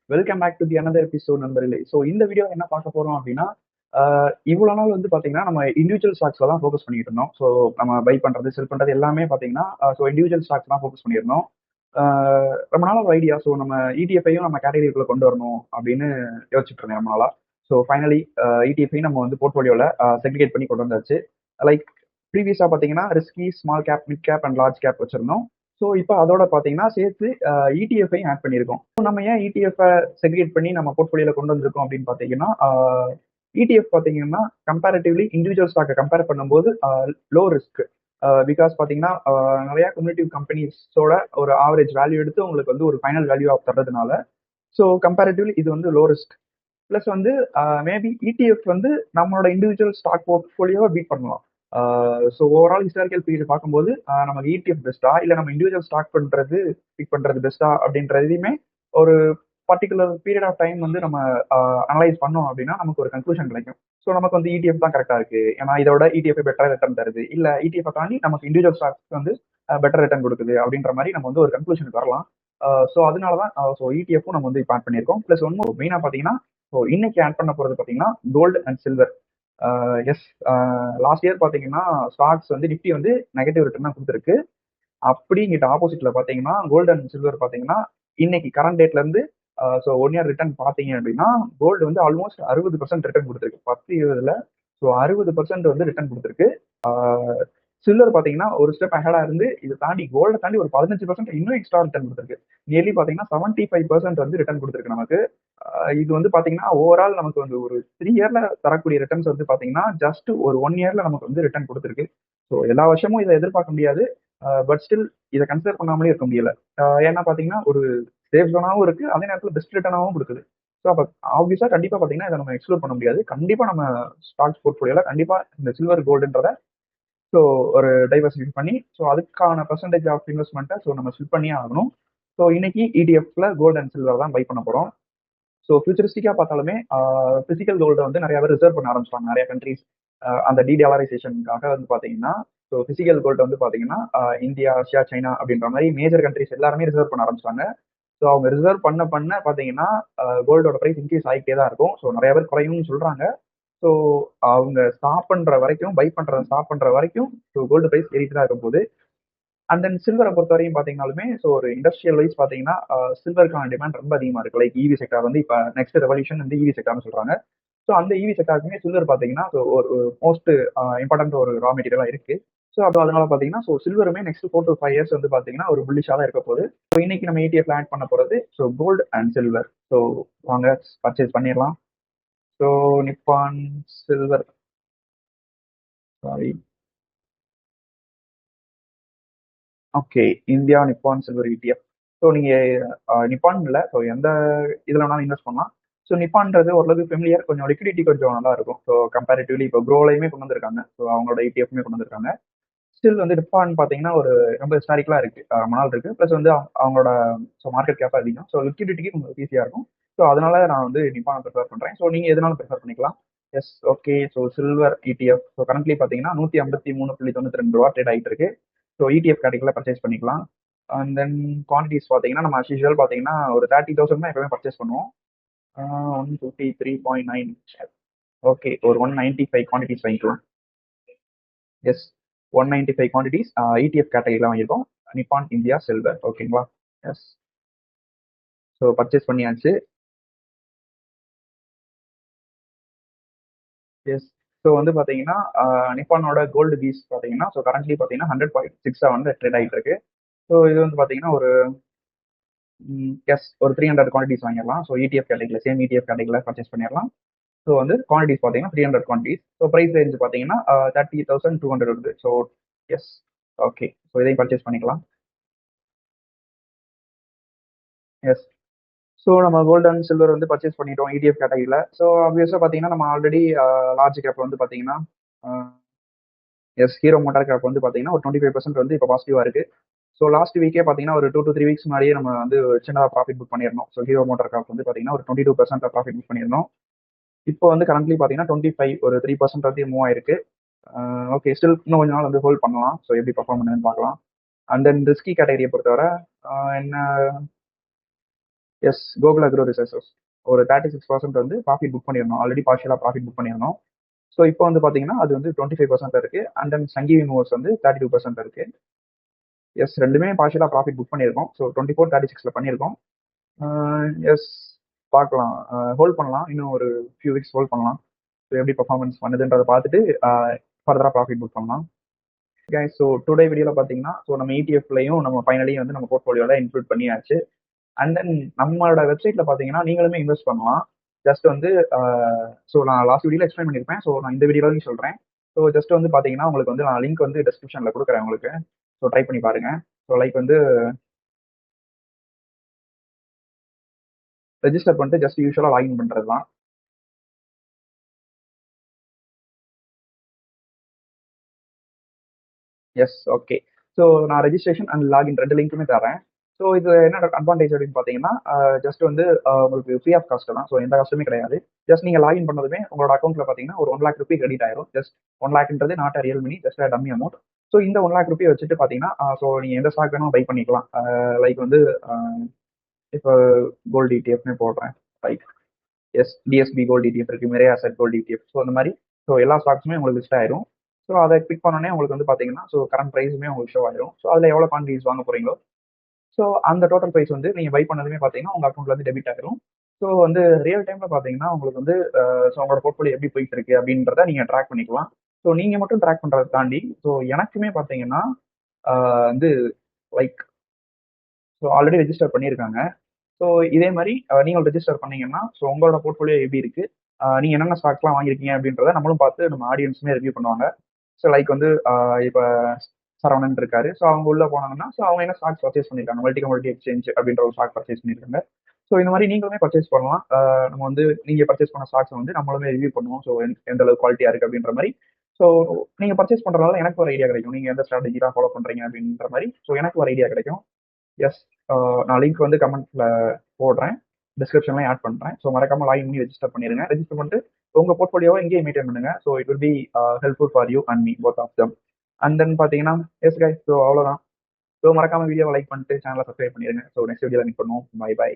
Welcome back to the another episode நண்பர்களே. So இந்த video என்ன பார்க்க போறோம் அப்படின்னா, இவ்வளோ நாள் வந்து பார்த்தீங்கன்னா நம்ம இண்டிவிஜுவல் ஸ்டாக்ஸ்ல தான் ஃபோக்கஸ் பண்ணிட்டு இருந்தோம். ஸோ நம்ம பை பண்றது, செல் பண்றது எல்லாமே பார்த்தீங்கன்னா ஸோ இண்டிவிஜுவல் ஸ்டாக்ஸ் தான் ஃபோக்கஸ் பண்ணியிருந்தோம். ரொம்ப நாள் ஒரு ஐடியா. ஸோ நம்ம இடிஎஃப்ஐயும் நம்ம கேட்டகரிக்குள்ள கொண்டு வரணும் அப்படின்னு யோசிச்சுட்டு இருந்தேன் ரொம்ப நாளா. ஸோ ஃபைனலி இடிஎஃப்ஐ நம்ம வந்து போர்ட்ஃபோலியோவில் செக்ரிகேட் பண்ணி கொண்டு வந்தாச்சு. லைக் ப்ரீவியஸாக பார்த்தீங்கன்னா risky, small cap, mid cap and large cap வச்சிருந்தோம். ஸோ இப்போ அதோட பார்த்தீங்கன்னா சேர்த்து இடிஎஃப்ஐயும் ஆட் பண்ணியிருக்கோம். நம்ம ஏன் இடிஎஃப் செக்ரிகேட் பண்ணி நம்ம போர்ட்ஃபோலியோல கொண்டு வந்திருக்கோம் அப்படின்னு பார்த்தீங்கன்னா, இடிஎஃப் பார்த்தீங்கன்னா கம்பேரிட்டிவ்லி இண்டிவிஜுவல் ஸ்டாக்கை கம்பேர் பண்ணும்போது லோ ரிஸ்க். பிகாஸ் பார்த்தீங்கன்னா நிறைய கம்யூனிட்டிவ் கம்பெனிஸோட ஒரு ஆவரேஜ் வேல்யூ எடுத்து உங்களுக்கு வந்து ஒரு ஃபைனல் வேல்யூ ஆஃப் தர்றதுனால ஸோ கம்பேரிட்டிவ்லி இது வந்து லோ ரிஸ்க். ப்ளஸ் வந்து மேபி இடிஎஃப் வந்து நம்மளோட இண்டிவிஜுவல் ஸ்டாக் போர்ட்ஃபோலியோவை பீட் பண்ணலாம். ஸோ ஓவரால் ஹிஸ்டாரிக்கல் பீரியட் பார்க்கும்போது நமக்கு இடிஎஃப் பெஸ்ட்டா இல்லை நம்ம இண்டிவிஜுவல் ஸ்டாக் பண்ணுறது பீட் பண்ணுறது பெஸ்ட்டா அப்படின்றதையுமே ஒரு பர்டிகுலர் பீரியட் ஆஃப் டைம் வந்து நம்ம அனலைஸ் பண்ணோம் அப்படின்னா நமக்கு ஒரு கன்க்ளூஷன் கிடைக்கும். ஸோ நமக்கு வந்து இடிஎஃப் தான் கரெக்டாக இருக்கு, ஏன்னா இதோட இடிஎஃப் பெட்டர் ரிட்டர்ன் தருது, இல்லை இடிஎஃப் தாண்டி நமக்கு இண்டிவிஜுவல் ஸ்டாக்ஸ் வந்து பெட்டர் ரிட்டர்ன் கொடுக்குது அப்படின்ற மாதிரி நம்ம வந்து ஒரு கன்க்ளூஷனுக்கு வரலாம். ஸோ அதனால தான் ஸோ இடிஎஃப்பும் நம்ம வந்து இப்போ ஆட் பண்ணியிருக்கோம். ப்ளஸ் ஒன்று மெயினாக பார்த்தீங்கன்னா ஸோ இன்னைக்கு ஆட் பண்ண போகிறது பார்த்தீங்கன்னா gold and silver. Yes, last year பார்த்தீங்கன்னா ஸ்டாக்ஸ் வந்து நிஃப்டி வந்து நெகட்டிவ் ரிட்டர்ன் தான் கொடுத்துருக்கு. அப்படிங்கிட்ட ஆப்போசிட்ல பார்த்தீங்கன்னா கோல்டு அண்ட் சில்வர் பார்த்தீங்கன்னா இன்னைக்கு கரண்ட் டேட்ல இருந்து ஸோ 1 இயர் ரிட்டர்ன் பார்த்தீங்க அப்படின்னா கோல்டு வந்து ஆல்மோஸ்ட் 60% ரிட்டர்ன் கொடுத்துருக்கு 10-20ல. ஸோ 60% வந்து ரிட்டர்ன் கொடுத்துருக்கு. சில்வர் பார்த்தீங்கன்னா ஒரு ஸ்டெப் அஹெடா இருந்து இதை தாண்டி கோல்டை தாண்டி ஒரு 15% இன்னும் எக்ஸ்ட்ரா ரிட்டர்ன் கொடுத்துருக்கு. நியர்லி பார்த்தீங்கன்னா 75% வந்து ரிட்டர்ன் கொடுத்துருக்கு நமக்கு. இது வந்து பார்த்தீங்கன்னா ஓவரால் நமக்கு வந்து ஒரு 3 இயர்ல தரக்கூடிய ரிட்டர்ன்ஸ் வந்து பார்த்தீங்கன்னா ஜஸ்ட் ஒரு 1 இயர்ல நமக்கு வந்து ரிட்டர்ன் கொடுத்துருக்கு. ஸோ எல்லா வருஷமும் இதை எதிர்பார்க்க முடியாது. பட் ஸ்டில் இதை கன்சிடர் பண்ணாமலே இருக்க முடியல. ஏன்னா பார்த்தீங்கன்னா ஒரு சேஃப் ஜோனாகவும் இருக்கு, அதே நேரத்தில் பெஸ்ட் ரிட்டர்னாகவும் கொடுக்குது. ஸோ அப்போ ஆப்வியஸாக கண்டிப்பாக பார்த்தீங்கன்னா இதை நம்ம எக்ஸ்ப்ளோர் பண்ண முடியாது. கண்டிப்பாக நம்ம ஸ்டாக்ஸ் போர்ட்ஃபோலியோல கண்டிப்பாக இந்த சில்வர் கோல்டுன்றத ஸோ ஒரு டைவர்சிஃபை பண்ணி ஸோ அதுக்கான பர்சன்டேஜ் ஆஃப் இன்வெஸ்ட்மெண்ட்டை ஸோ நம்ம ஸ்பிட் பண்ணியே ஆகணும். ஸோ இன்னைக்கு இடிஎஃப்ல கோல்டு அண்ட் சில்வர் தான் பை பண்ண போகிறோம். ஸோ ஃபியூச்சரிஸ்டிக்காக பார்த்தாலுமே பிசிக்கல் கோல்டை வந்து நிறைய பேர் ரிசர்வ் பண்ண ஆரம்பிச்சிட்டாங்க நிறைய கண்ட்ரிஸ். அந்த டீடாலரைசேஷனுக்காக வந்து பார்த்தீங்கன்னா ஸோ பிசிக்கல் கோல்டு வந்து பார்த்தீங்கன்னா இந்தியா, ரஷ்யா, சைனா அப்படின்ற மாதிரி மேஜர் கண்ட்ரிஸ் எல்லாருமே ரிசர்வ் பண்ண ஆரம்பிச்சிட்டாங்க. ஸோ அவங்க ரிசர்வ் பண்ண பார்த்தீங்கன்னா கோல்டோட ப்ரைஸ் இன்க்ரீஸ் ஆகிட்டே தான் இருக்கும். ஸோ நிறைய பேர் குறையும்னு சொல்றாங்க. ஸோ அவங்க ஸ்டாப் பண்ற வரைக்கும், பை பண்றத ஸ்டாப் பண்ற வரைக்கும் ஸோ கோல்டு ப்ரைஸ் ஏறிட்டு தான் இருக்கும் போது. அண்ட் தென் சில்வரை பொறுத்த வரையும் பார்த்தீங்கன்னாலுமே ஸோ ஒரு இண்டஸ்ட்ரியல் வைஸ் பார்த்தீங்கன்னா சில்வருக்கான டிமாண்ட் ரொம்ப அதிகமாக இருக்கு. லைக் இவி செக்டார் வந்து இப்போ நெக்ஸ்ட் ரெவல்யூஷன் வந்து இவி செக்டார்னு சொல்றாங்க. ஸோ அந்த இவி செக்டாருக்குமே சில்வர் பார்த்தீங்கன்னா ஸோ ஒரு மோஸ்ட் இம்பார்ட்டன்ட் ஒரு ரா மெட்டீரியலாக இருக்கு. ஸோ அப்போ அதனால பார்த்தீங்கன்னா ஸோ சில்வருமே நெக்ஸ்ட் 4 to 5 இயர்ஸ் வந்து பார்த்தீங்கன்னா ஒரு புல்லிஷாக தான் இருக்க போகுது. ஸோ இன்னைக்கு நம்ம ETF ஆட் பண்ண போகிறது so gold and silver. So வாங்க பர்ச்சேஸ் பண்ணிடலாம். So Nippon silver, sorry, okay, India Nippon silver ETF. So நீங்கள் நிப்பான் இல்லை, ஸோ எந்த இதில் வேணாலும் இன்வெஸ்ட் பண்ணலாம். ஸோ நிப்பான்றது ஓரளவுக்கு ஃபெமிலியர், கொஞ்சம் லிக்விடிட்டி கொஞ்சம் நல்லா இருக்கும். ஸோ கம்பேரிட்டிவ்லி இப்போ க்ரோலையுமே கொண்டு வந்திருக்காங்க, ஸோ அவங்களோட ETFமே கொண்டு வந்திருக்காங்க. ஸ்டில் வந்து நிப்பான் பார்த்தீங்கன்னா ஒரு ரொம்ப ஹிஸ்டாரிக்கலாக இருக்கு, ரொம்ப நாள் இருக்கு. ப்ளஸ் வந்து அவங்களோட ஸோ மார்க்கெட் கேப் அதிகம், ஸோ லிக்விடிட்டிக்கு உங்களுக்கு ஈஸியாக இருக்கும். ஸோ அதனால நான் வந்து நிப்பானை ப்ரிஃபர் பண்ணுறேன். ஸோ நீங்கள் எதனாலும் ப்ரிஃபர் பண்ணிக்கலாம். Yes, okay. So silver ETF so currently பார்த்தீங்கன்னா 153.92 ரூபா ட்ரேட் ஆகிட்டு இருக்கு. ஸோ ETF கேட்டகரியில் பர்ச்சேஸ் பண்ணிக்கலாம். அண்ட் தென் குவான்டிட்டிஸ் பார்த்தீங்கன்னா நம்ம அஸ் யூஷுவல் பார்த்தீங்கன்னா ஒரு 30,000 தான் எப்பவுமே பர்ச்சேஸ் பண்ணுவோம். 153.9, ஓகே, ஒரு 195 குவான்டிட்டிஸ் வாங்கிக்கலாம். எஸ், 195 குவான்டிட்டிஸ் ETF கேட்டகரியில் வாங்கியிருக்கோம். நிப்பான் இந்தியா சில்வர், ஓகேங்களா? எஸ், ஸோ பர்ச்சேஸ் பண்ணியாச்சு. எஸ், ஸோ வந்து பார்த்தீங்கன்னா நிப்பானோட கோல்டு பீஸ் பார்த்தீங்கன்னா ஸோ கரண்ட்லி பார்த்தீங்கன்னா 100.67 ட்ரேட் ஆகிட்டு இருக்கு. ஸோ இது வந்து பார்த்தீங்கன்னா ஒரு எஸ் ஒரு 300 குவான்டிட்டிஸ் வாங்கிடலாம். ஸோ ETF கேட்டகரியில், சேம் ETF கேட்டகரியில் பர்ச்சேஸ் பண்ணிடலாம். ஸோ வந்து குவான்டிட்டிஸ் பார்த்தீங்கன்னா 300 குவான்டிட்டிஸ். ஸோ ப்ரைஸ் ரேஞ்ச் பார்த்தீங்கன்னா 30,200 வருது. So yes, okay. ஸோ இதையும் பர்ச்சேஸ் பண்ணிக்கலாம். எஸ், ஸோ நம்ம கோல்டு அண்ட் சில்வர் வந்து பர்ச்சேஸ் பண்ணிட்டோம் ETF கேட்டகரியில். ஸோ ஆப்வியஸாக பார்த்தீங்கன்னா நம்ம ஆல்ரெடி லார்ஜ் கேப் வந்து பார்த்தீங்கன்னா எஸ் ஹீரோ மோட்டார் கேப் வந்து பார்த்தீங்கன்னா ஒரு 25% வந்து இப்போ பாசிட்டிவாக இருக்கு. ஸோ லாஸ்ட் வீக்கே பார்த்தீங்கன்னா ஒரு 2 to 3 வீக்ஸ் முன்னாடியே நம்ம வந்து சின்னதாக ப்ராஃபிட் புக் பண்ணியிருந்தோம். ஸோ ஹீரோ மோட்டார் கேப் வந்து பார்த்தீங்கன்னா ஒரு 22% ப்ராஃபிட் புக் பண்ணியிருந்தோம். இப்போ வந்து கரண்ட்லி பார்த்தீங்கன்னா 25 ஒரு 3% வந்து மூவ் ஆயிருக்கு. ஓகே, ஸ்டில் இன்னும் கொஞ்ச நாள் வந்து ஹோல்ட் பண்ணலாம். ஸோ எப்படி பர்ஃபார்ம் பண்ணுன்னு பார்க்கலாம். அண்ட் தென் ரிஸ்கி கேட்டகரியை பொறுத்தவரை என்ன எஸ், கோகுல் அக்ரோ ரிசோர்சஸ் ஒரு 36% வந்து ப்ராஃபிட் புக் பண்ணிடணும். ஆல்ரெடி பார்ஷியலாக ப்ராஃபிட் புக் பண்ணிடணும். ஸோ இப்போ வந்து பார்த்தீங்கன்னா அது வந்து 25% இருக்கு. அண்ட் தென் சங்கீவி மூவர்ஸ் வந்து 32% இருக்கு. எஸ், ரெண்டுமே பார்ஷியலாக ப்ராஃபிட் புக் பண்ணியிருக்கோம். ஸோ 24-36 பண்ணியிருக்கோம். எஸ், பார்க்கலாம், ஹோல்ட் பண்ணலாம், இன்னும் ஒரு ஃபியூ வீக்ஸ் ஹோல்ட் பண்ணலாம். ஸோ எப்படி பர்ஃபார்மன்ஸ் பண்ணுதுன்றதை பார்த்துட்டு ஃபர்தராக ப்ராஃபிட் புக் பண்ணலாம். ஸோ டுடே வீடியோவில் பார்த்தீங்கன்னா ஸோ நம்ம இடிஎஃப்லையும் நம்ம ஃபைனலையும் வந்து நம்ம போர்ட்ஃபோலியோவில் இன்க்ளூட் பண்ணியாச்சு. அண்ட் தென் நம்மளோட வெப்சைட்டில் பார்த்தீங்கன்னா நீங்களுமே இன்வெஸ்ட் பண்ணலாம். ஜஸ்ட் வந்து ஸோ நான் லாஸ்ட் வீடியோவில் எக்ஸ்பிளைன் பண்ணியிருப்பேன். ஸோ நான் இந்த வீடியோவில் சொல்கிறேன். ஸோ ஜஸ்ட் வந்து பார்த்தீங்கன்னா உங்களுக்கு வந்து நான் லிங்க் வந்து டிஸ்கிரிப்ஷனில் கொடுக்குறேன் உங்களுக்கு. ஸோ ட்ரை பண்ணி பாருங்க. ஸோ லைக் வந்து ரெஜிஸ்டர் பண்ணிட்டு ஜஸ்ட் யூஸ்வலாக லாகின் பண்ணுறது தான். Yes, okay. ஸோ நான் ரெஜிஸ்ட்ரேஷன் அண்ட் லாகின் ரெண்டு லிங்க்குமே தரேன். ஸோ இது என்ன அட்வான்டேஜ் அப்படின்னு பார்த்தீங்கன்னா ஜஸ்ட் வந்து உங்களுக்கு ஃப்ரீ ஆஃப் காஸ்ட் தான். ஸோ எந்த காஸ்ட்டுமே கிடையாது. ஜஸ்ட் நீங்கள் லாகின் பண்ணதுமே உங்களோட அக்கௌண்ட்டில் பார்த்தீங்கன்னா ஒரு 1 lakh ரூபி கிரெடிட் ஆயிரும். ஜஸ்ட் 1 lakhன்றது not a real money, just dummy amount. So இந்த 1 lakh ரூபி வச்சுட்டு பார்த்தீங்கன்னா ஸோ நீங்கள் எந்த ஸ்டாக் வேணும் பை பண்ணிக்கலாம். லைக் வந்து இப்போ கோல்டு இடிஎஃப்னு போடுறேன். Like yes, DSP gold ETF இருக்கு, Mirae asset gold ETF. So அந்த மாதிரி ஸோ எல்லா ஸ்டாக்ஸுமே உங்களுக்கு லிஸ்ட் ஆயிரும். ஸோ அதை கிளிக் பண்ணோடனே உங்களுக்கு வந்து பார்த்தீங்கன்னா ஸோ கரண்ட் ப்ரைஸுமே உங்களுக்கு ஷோ ஆயிரும். ஸோ அதில் எவ்வளோ குவான்டிட்டிஸ் வாங்க போறீங்களோ ஸோ அந்த டோட்டல் ப்ரைஸ் வந்து நீங்கள் பை பண்ணதுமே பார்த்தீங்கன்னா உங்கள் அக்கௌண்ட்ல வந்து டெபிட் ஆயிரும். ஸோ வந்து ரியல் டைம்ல பார்த்தீங்கன்னா உங்களுக்கு வந்து ஸோ உங்களோட போர்ட்ஃபோலியோ எப்படி போயிட்டு இருக்கு அப்படின்றத நீங்கள் ட்ராக் பண்ணிக்கலாம். ஸோ நீங்க மட்டும் ட்ராக் பண்றதை தாண்டி ஸோ எனக்குமே பார்த்தீங்கன்னா வந்து லைக் ஸோ ஆல்ரெடி ரெஜிஸ்டர் பண்ணியிருக்காங்க. ஸோ இதே மாதிரி நீங்கள் ரெஜிஸ்டர் பண்ணீங்கன்னா ஸோ உங்களோட போர்ட்ஃபோலியோ எப்படி இருக்கு, நீங்க என்னென்ன ஸ்டாக்ஸ்லாம் வாங்கியிருக்கீங்க அப்படின்றத நம்மளும் பார்த்து நம்ம ஆடியன்ஸுமே ரிவ்யூ பண்ணுவாங்க. ஸோ லைக் வந்து இப்போ சரவணன் இருக்காரு. ஸோ அவங்க உள்ள போனாங்கன்னா ஸோ அவங்க என்ன ஸ்டாக்ஸ் பர்ச்சேஸ் பண்ணியிருக்காங்க, மல்டி கமோடிட்டி எக்ஸ்சேஞ்ச் அப்படின்ற ஒரு ஸ்டாக் பர்ச்சேஸ் பண்ணியிருக்காங்க. ஸோ இந்த மாதிரி நீங்களுமே பர்ச்சேஸ் பண்ணலாம். நம்ம வந்து நீங்க பர்ச்சேஸ் பண்ண ஸ்டாக்ஸ் வந்து நம்மளுமே ரிவ்யூ பண்ணுவோம். ஸோ எந்த அளவு குவாலிட்டியா இருக்கு அப்படின்ற மாதிரி. ஸோ நீங்க பர்ச்சேஸ் பண்றதால எனக்கு ஒரு ஐடியா கிடைக்கும், நீங்க எந்த ஸ்ட்ராட்டஜி தான் ஃபாலோ பண்றீங்க அப்படின்ற மாதிரி. ஸோ எனக்கு ஒரு ஐடியா கிடைக்கும். எஸ், நான் லிங்க் வந்து கமெண்ட்ல போடுறேன், டிஸ்கிரிப்ஷன்லையும் ஆட் பண்ணுறேன். ஸோ மறக்காம லாகின் பண்ணி ரெஜிஸ்டர் பண்ணிருங்க. ரெஜிஸ்டர் பண்ணிட்டு உங்க போர்ட்ஃபோலியோவை எங்கேயும் மெயின்டைன் பண்ணுங்க. So it will be helpful for you and me both of them. And then பார்த்தீங்கன்னா எஸ் கைஸ், ஸோ அவ்வளோதான். ஸோ மறக்காம வீடியோவை லைக் பண்ணிட்டு சேனலை சப்ஸ்கிரைப் பண்ணிருங்க. ஸோ நெக்ஸ்ட் வீடியோவில் மீட் பண்ணுவோம். Bye by.